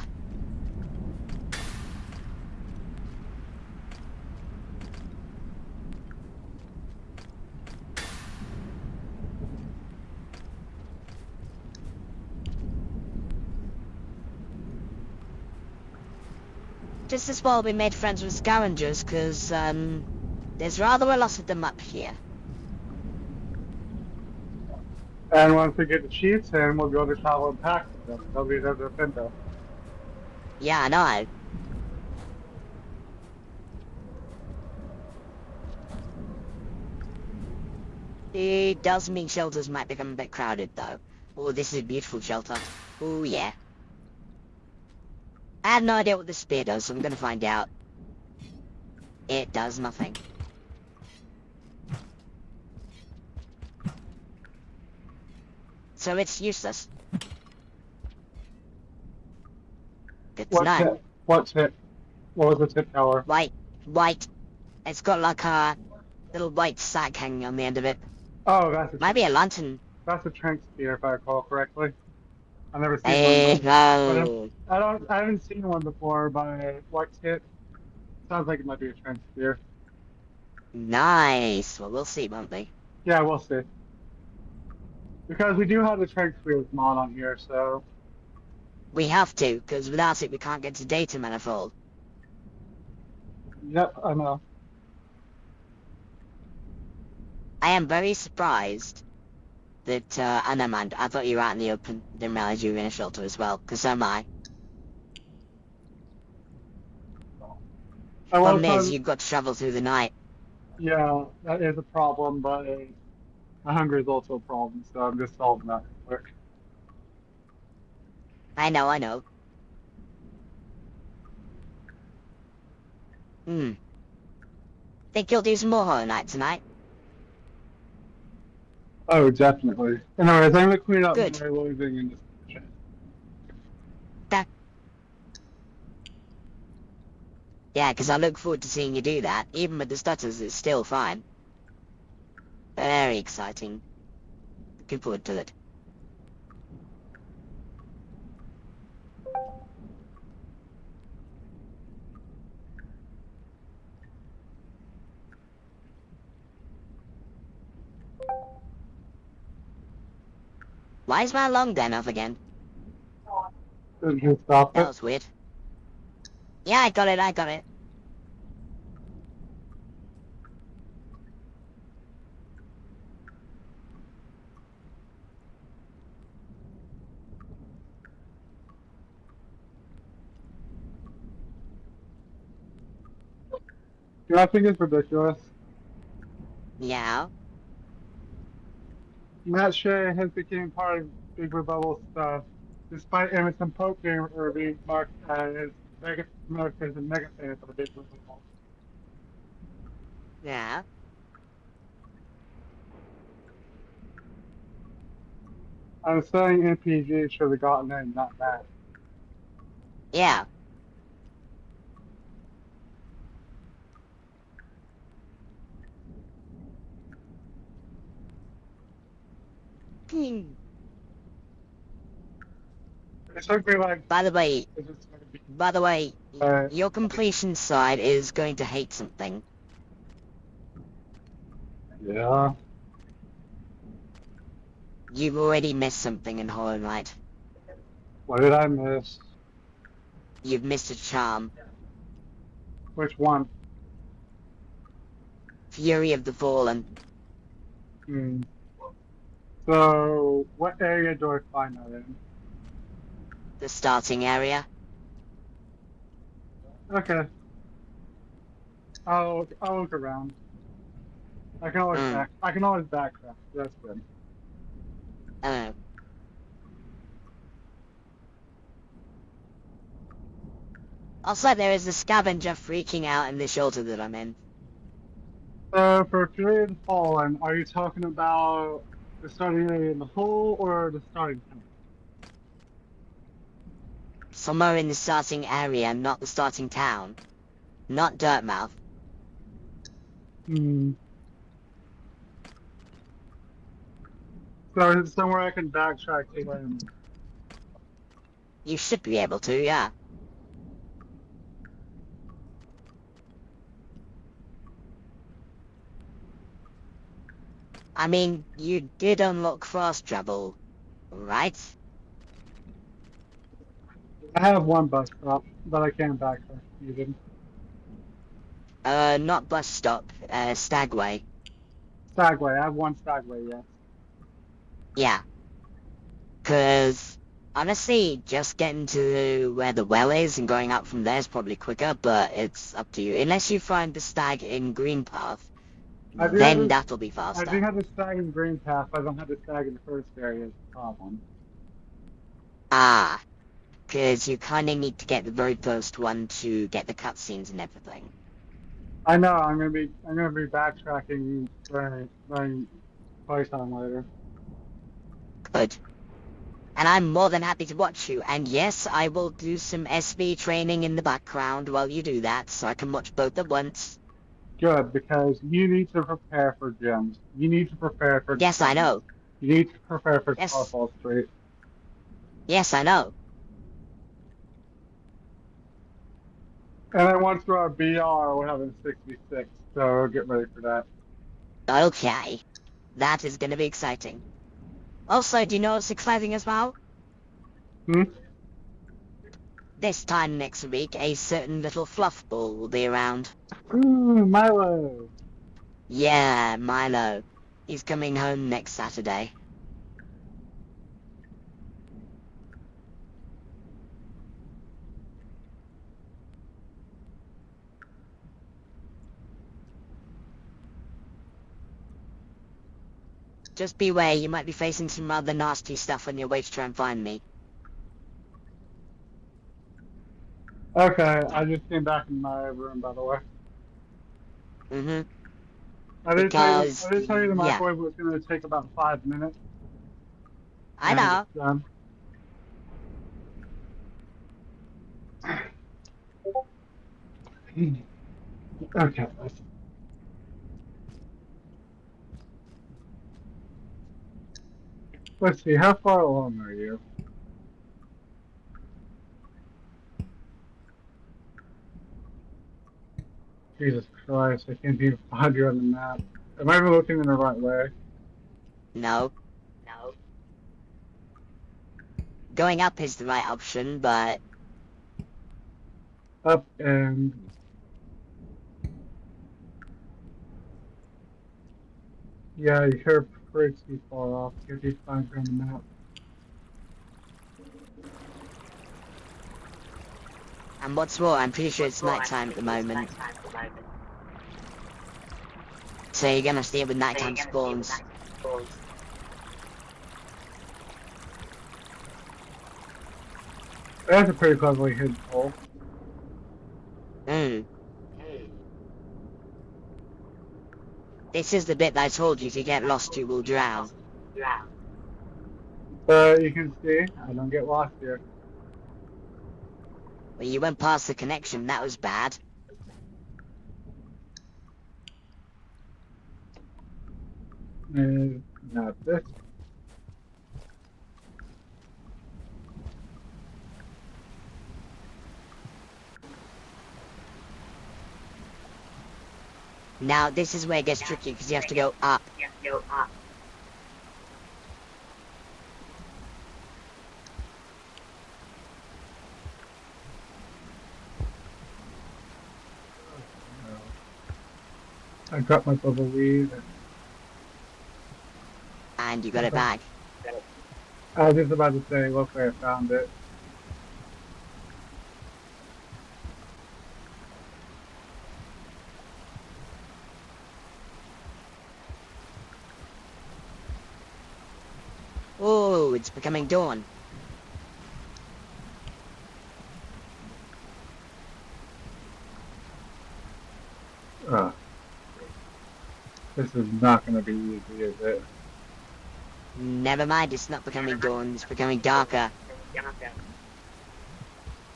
Just as well we made friends with scavengers, because, there's rather a lot of them up here. And once we get the Chiefs in, we'll be able to travel in packs with them. They'll be there to defend us. Yeah, I know. It does mean shelters might become a bit crowded, though. Oh, this is a beautiful shelter. Oh, yeah. I have no idea what the spear does, so I'm gonna find out. It does nothing. So it's useless. Good to What know. tip? What tip? What was the tip tower? White. It's got like a little white sack hanging on the end of it. Oh, Might be a lantern. that's a trank spear if I recall correctly. I've never seen one, Eh, but no. I haven't seen one before by what tip. Sounds like it might be a trank spear. Nice. Well, we'll see, won't we? Yeah, we'll see. Because we do have the trank spears mod on here, so We have to, because without it we can't get to data manifold. yep, I know. I am very surprised that, I know, man, I thought you were out in the open. Didn't realize you were in a shelter as well, because so am I. I was Problem is, on, you've got to travel through the night. yeah, that is a problem, but my hunger is also a problem, so I'm just solving that real quick. I know, I know. Think you'll do some more Hollow Knight tonight? Oh, definitely. Anyways, I'm gonna clean up Good. my loathing in this chat. That. Yeah, because I look forward to seeing you do that. Even with the stutters, it's still fine. Very exciting. Looking forward to it. Why is my long den off again? Did you stop That it? was weird. Yeah, I got it, I got it. You know, I think it's ridiculous. Yeah. Matt Shea has become part of Big Blue Bubble stuff, despite Emerson Pope being marked as marked as a mega fan for the Big Blue Bubble. Yeah. I'm saying MPG should have gotten in, not Matt. Yeah. Hmm. It took me like By the way, it's just gonna be, by the way, uh, your completion side is going to hate something. yeah. You've already missed something in Hollow Knight. What did I miss? You've missed a charm. Which one? Fury of the Fallen. Hmm. So, what area do I find that in? The starting area. Okay, I'll look around. Hmm. I can always backtrack. That's good. Oh. Also, there is a scavenger freaking out in the shelter that I'm in. For Fury of the Fallen, are you talking about the starting area in the hole or the starting point? Somewhere in the starting area, not the starting town. Not Dirtmouth. Hmm. So is it somewhere I can backtrack to when? You should be able to, yeah. I mean, you did unlock fast travel, right? I have one bus stop, but I can't backtrack even. Not bus stop, Stagway. Stagway, I have one Stagway, yes. Yeah. 'Cause, honestly, just getting to where the well is and going up from there is probably quicker, but it's up to you. Unless you find the stag in Green Path, I do have then this. that'll be I do faster. have the stag in Green Path, but I don't have the stag in the first area. Is the problem. Ah, 'cause you kinda need to get the very first one to get the cutscenes and everything. I know. I'm gonna be backtracking during playtime later. Good. And I'm more than happy to watch you. And yes, I will do some SB training in the background while you do that, so I can watch both at once. Good, because you need to prepare for gyms. You need to prepare for Yes, I gyms. know. You need to prepare for Yes. Starfall Street. Yes, I know. And then once we're at BR, we're having 66, so get ready for that. Okay. That is gonna be exciting. Also, do you know what's exciting as well? Hmm? This time next week, a certain little fluff ball will be around. Ooh, Milo! Yeah, Milo. He's coming home next Saturday. Just beware, you might be facing some rather nasty stuff on your way to try and find me. Okay, I just came back in my room, by the way. Mm-hmm. I Because, did tell you the yeah, microwave was going to take about 5 minutes, I and it's know. done. Okay, let's see, how far along are you? Jesus Christ, I can't even find you on the map. Am I even looking in the right way? No. No. Going up is the right option, but Up and... Yeah, you're pretty far off. Can't even find you on the map. and what's more, I'm pretty sure it's nighttime at the moment. So you're gonna stay with nighttime spawns. That's a pretty cleverly hidden hole. Hmm. This is the bit I told you, if you get lost you will drown. But you can see, I don't get lost here. Well, you went past the connection, that was bad. Not this. Now, this is where it gets tricky, because you have to go up. I dropped my bubble weed. And you got it back. I was just about to say, look where I found it. Oh, it's becoming dawn. This is not going to be easy, is it? Never mind, it's not becoming dawn, it's becoming darker.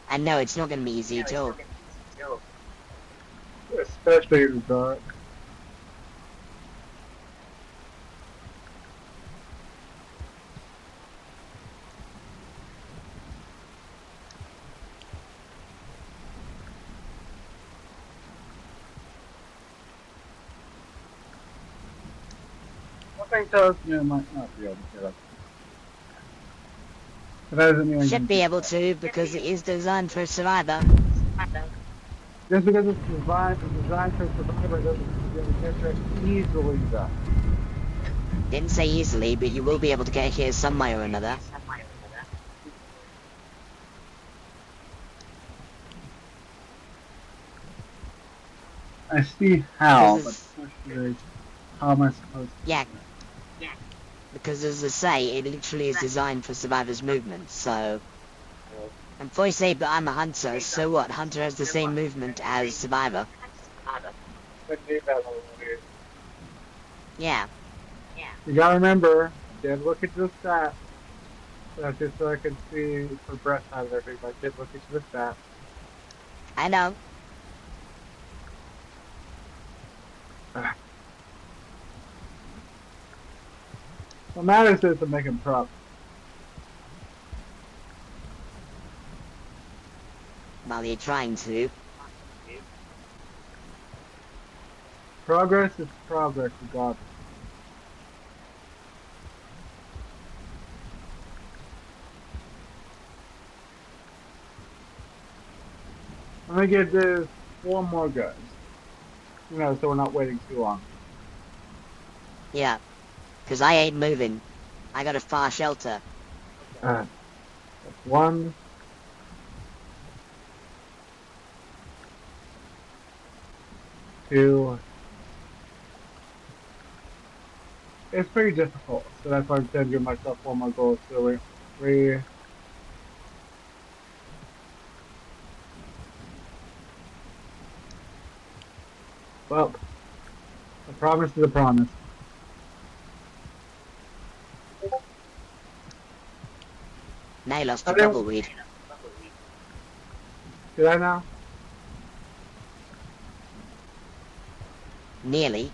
And no, it's not gonna be easy at all. Especially in the dark. Something tells me I might not be able to get up. But that doesn't mean I Should can- be able to, because it is designed for Survivor. Just because it's designed for Survivor doesn't mean you get there easily though. Didn't say easily, but you will be able to get here some way or another. I see how, This but is- the question is, how am I supposed to? Yeah. Because as I say, it literally is designed for Survivor's movement, so... And if I say that I'm a hunter, so what? Hunter has the same movement as Survivor. Yeah. You gotta remember, I did look into the stats. That's just so I can see for breath out of everything, but I did look into the stats. I know. What matters is to make him prop. While you're trying to. Progress is progress regardless. I'm gonna give this 4 more guys. You know, so we're not waiting too long. Yeah. Because I ain't moving. I got a far shelter. That's 1. 2. It's pretty difficult, so that's why I'm trying to give myself 4 more goals. So wait, 3. Well, a promise is a promise. Now you lost your Okay. bubbleweed. Did I now? Nearly.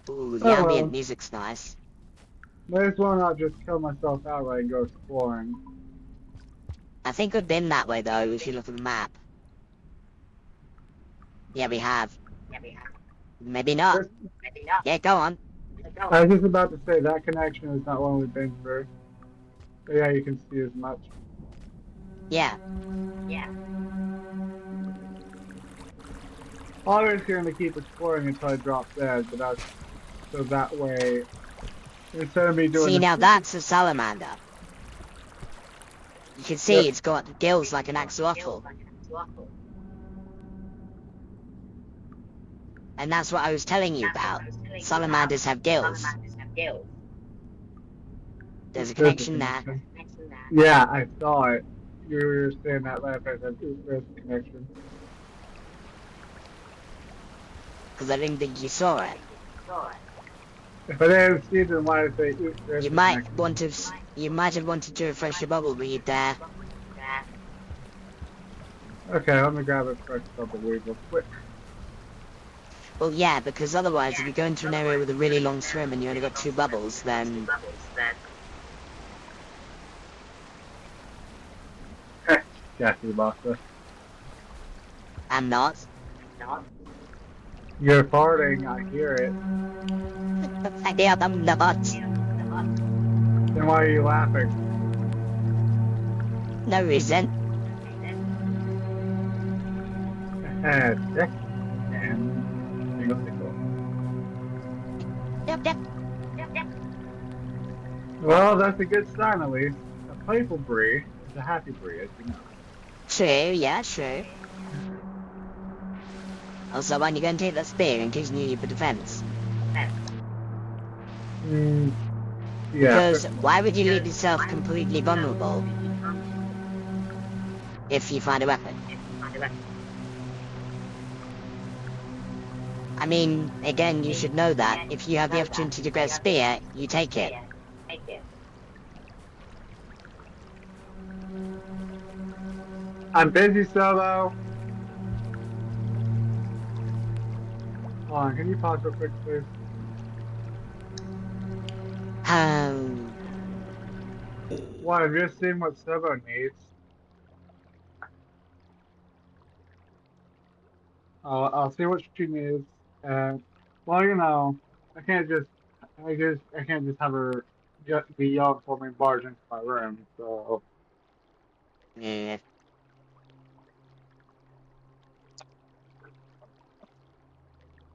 Ooh, the Oh, well. ambient music's nice. May as well not just kill myself outright and go exploring. I think we've been that way though, if you look at the map. Yeah, we have. Maybe not. Yeah, go on. I was just about to say that connection is not one we've been through. But yeah, you can see as much. Yeah. I was going to keep exploring until I drop dead, but that's so that way, Instead of me doing See, this. now that's a salamander. You can see Yep. it's got gills like an axolotl. And that's what I was telling you about. Salamanders have gills. There's a There's a connection there. connection. Yeah, I saw it. You were saying that last I said, "Ooh, there's a connection." Because I didn't think you saw it. If I didn't see it, then why did I say, "Ooh, there's You a might connection"? want to, you might have wanted to refresh your bubble read there. Okay, let me grab a fresh bubble weed real quick. Well, yeah, because otherwise, if you go into an area with a really long swim and you only got 2 bubbles, then Jackie Basta. I'm not. You're farting, I hear it. I doubt I'm not. Then why are you laughing? No reason. Check. And single single. Yep, yep. Well, that's a good sign at least. A playful Bree is a happy Bree, as you know. True, yeah, true. Also, when you go and take that spear in case you need it for defense. Yeah. Because why would you leave yourself completely vulnerable if you find a weapon? I mean, again, you should know that. If you have the opportunity to grab a spear, you take it. I'm busy, Solo. Hold on, can you pause real quick, please? Well, I've just seen what Solo needs. I'll see what she needs. And well, you know, I can't just, I can't just have her be yelling for me and barge into my room. So Yeah.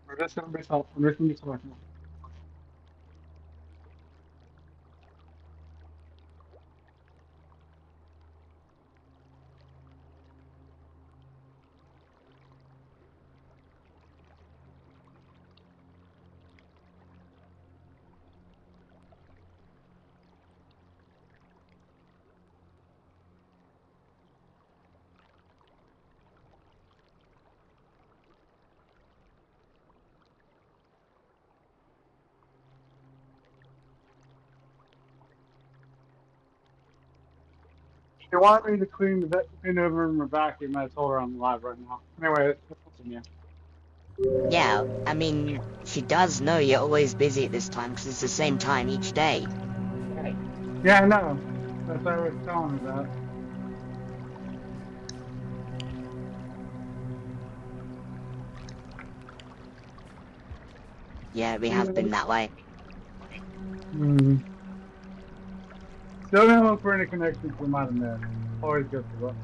we're just gonna be so, I'm just gonna be selecting. She wanted me to clean the room and vacuum. I told her I'm live right now. Anyway, let's continue. Yeah, I mean, she does know you're always busy at this time because it's the same time each day. Yeah, I know. That's what I was telling her that. Yeah, we have been that way. Hmm. Still gonna look for any connections we might have missed. Always good to look.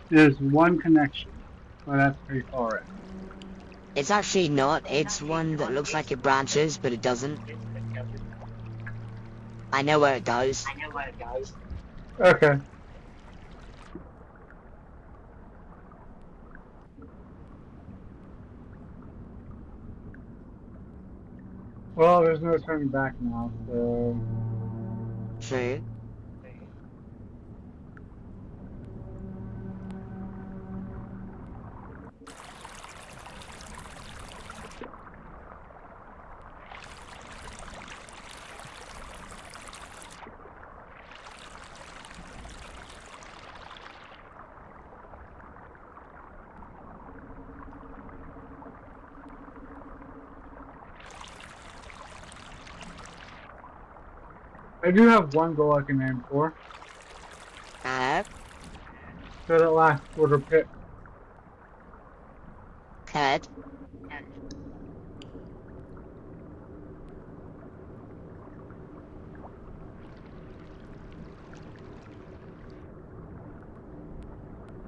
There's one connection, but that's pretty far in. It's actually not. It's one that looks like it branches, but it doesn't. I know where it goes. Okay. Well, there's no turning back now, so True. I do have one goal I can aim for. Uh, So that last quarter pit. Kurt.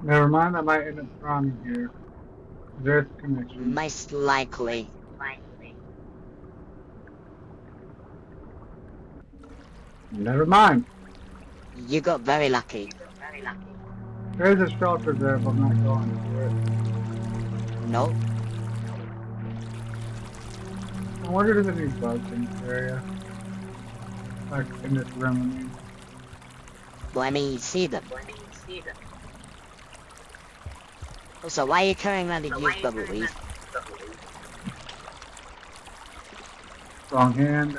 Never mind, I might end up spawning here. There's a connection. Most likely. Never mind. You got very lucky. There's a shelter there, but I'm not going for it. Nope. I wonder if there's any bugs in this area. Like in this room, I mean. Well, I mean, you see them. Also, why are you carrying around a used bubble weed? Wrong hand.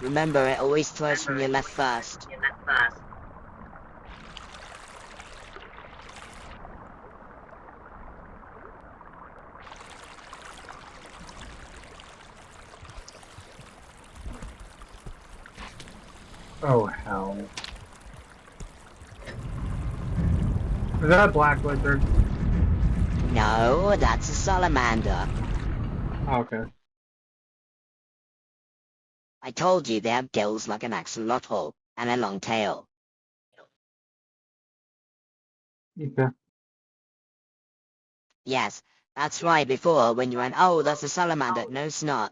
Remember, it always throws from your left first. Oh, hell. Is that a black lizard? No, that's a salamander. Oh, okay. I told you they have gills like an axolotl and a long tail. Okay. Yes, that's why before when you went, oh, that's a salamander. No, it's not.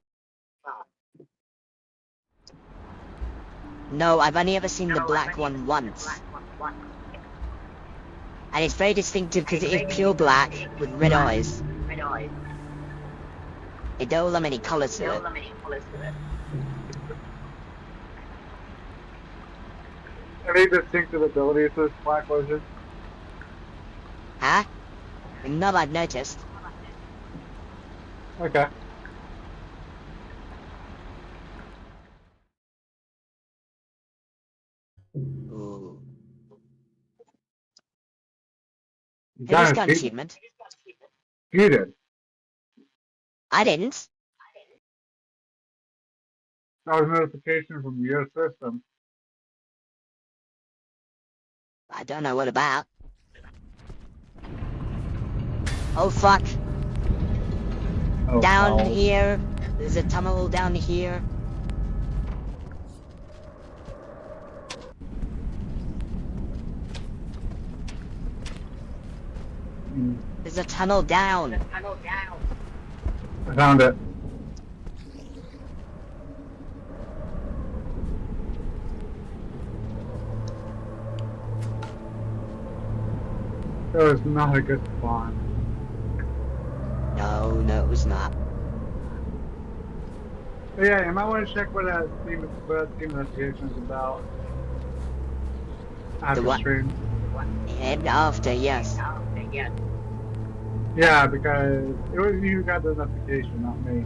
No, I've only ever seen the black one once. And it's very distinctive because it is pure black with red eyes. It don't have any colours to it. Any distinctive abilities to this black lizard? Huh? Not I've noticed. Okay. Ooh. You Who just kind of got an cheated. achievement? You did. I didn't. That was a notification from your system. I don't know what about. Oh fuck. Oh, Down hell. here. There's a tunnel down here. Mm, There's a tunnel down. I found it. That was not a good spawn. No, it was not. But yeah, you might want to check what that Steam notification is about. The After what? stream. And after, yes. Yeah, because it was you who got the notification, not me.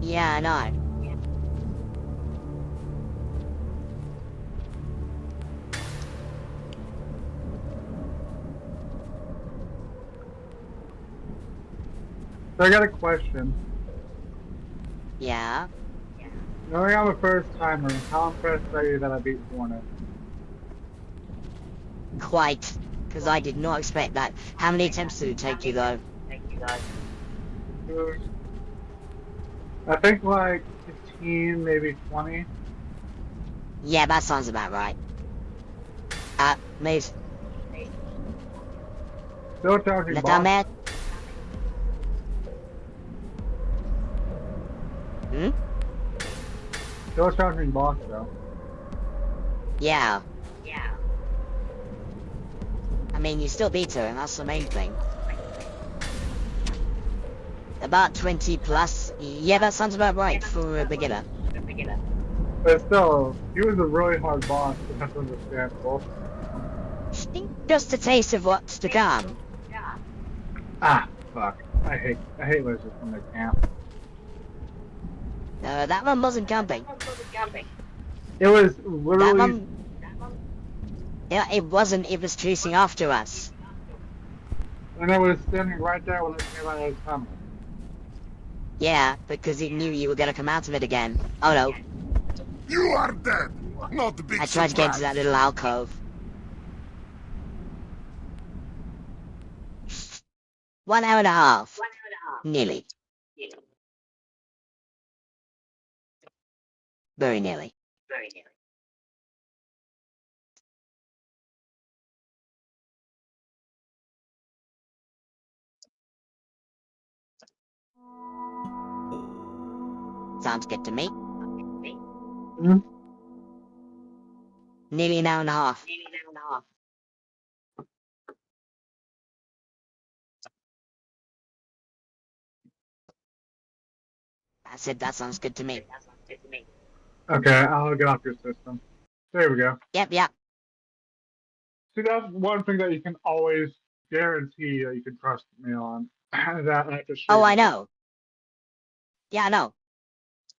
Yeah, I know. So I got a question. Yeah. Knowing I'm a first timer, how impressed are you that I beat Hornet? Quite. Because I did not expect that. How many attempts did it take you, though? I think like 15, maybe 20. Yeah, that sounds about right. Mate. Still charging Let down boss. there. Hmm? Still charging boss though. Yeah. I mean, you still beat her, and that's the main thing. About 20 plus. Yeah, that sounds about right for a beginner. But still, he was a really hard boss, so that's understandable. Just a taste of what's to come. Ah, fuck. I hate lizards when they camp. That one wasn't camping. It was That literally, one... Yeah, it wasn't. It was chasing after us. and it was standing right there when I came out of the tunnel. Yeah, because it knew you were gonna come out of it again. Oh no. You are dead. Not a big I tried to get into that surprise. little alcove. 1 hour and a half. Nearly. Very nearly. Sounds good to me. Hmm? Nearly an hour and a half. I said that sounds good to me. Okay, I'll get off your system. There we go. Yep. See, that's one thing that you can always guarantee that you can trust me on. That after Oh, I streaming. know. Yeah, I know.